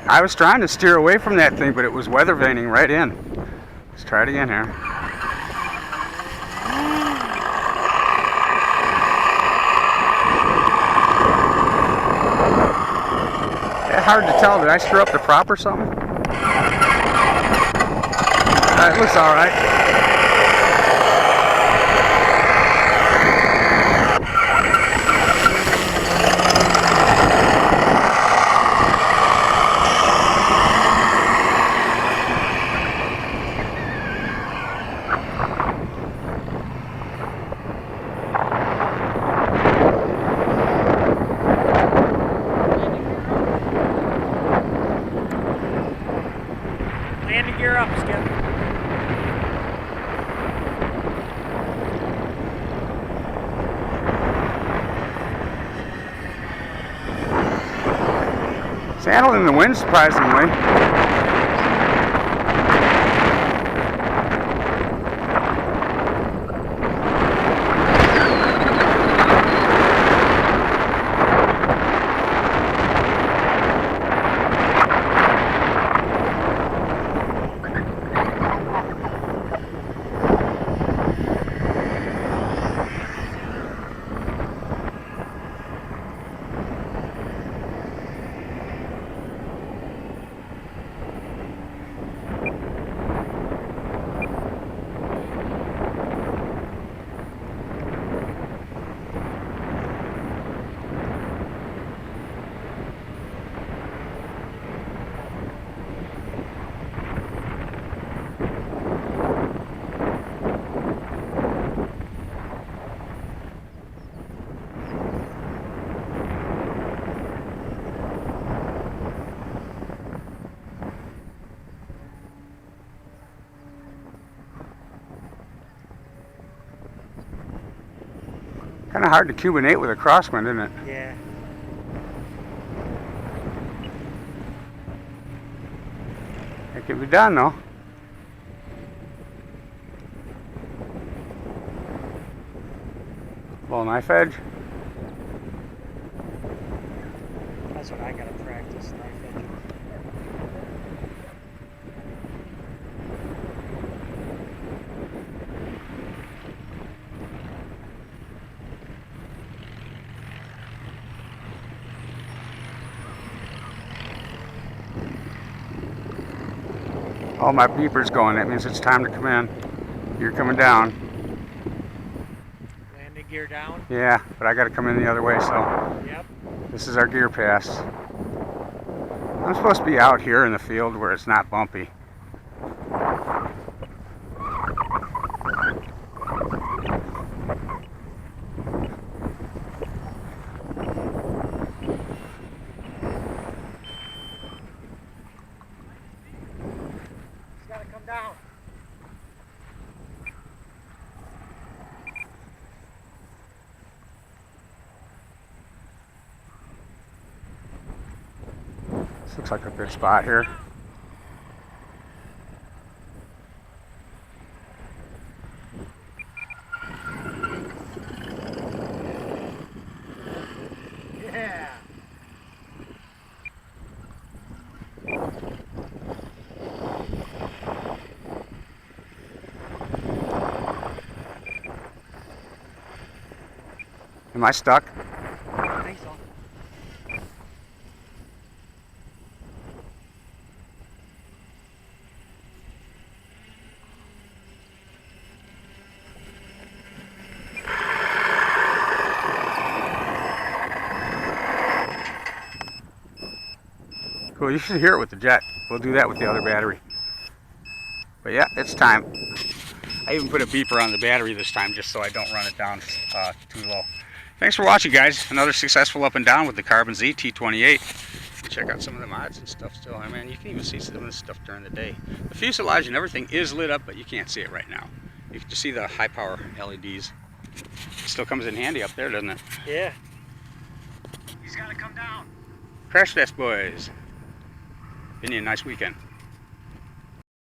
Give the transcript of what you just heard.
I was trying to steer away from that thing, but it was weather vaning right in. Let's try it again here. It's hard to tell. Did I screw up the prop or something? It looks all right. Landing gear up, Skip. It's handling the wind surprisingly. Kind of hard to cubinate with a crosswind, isn't it? Yeah. It can be done though. Little knife edge. That's what I gotta practice, knife edge. Oh, my beeper's going. That means it's time to come in. You're coming down. Landing gear down? Yeah, but I got to come in the other way, so. Yep. This is our gear pass. I'm supposed to be out here in the field where it's not bumpy. Come down. This looks like a good spot here. Yeah. Am I stuck? I think so. Cool, you should hear it with the jet. We'll do that with the other battery. But yeah, it's time. I even put a beeper on the battery this time just so I don't run it down too low. Thanks for watching, guys. Another successful up and down with the Carbon Z T-28. Check out some of the mods and stuff still. I mean, you can even see some of this stuff during the day. The fuselage and everything is lit up, but you can't see it right now. You can just see the high power LEDs. It still comes in handy up there, doesn't it? Yeah. He's got to come down. Crash test, boys. Been you a nice weekend.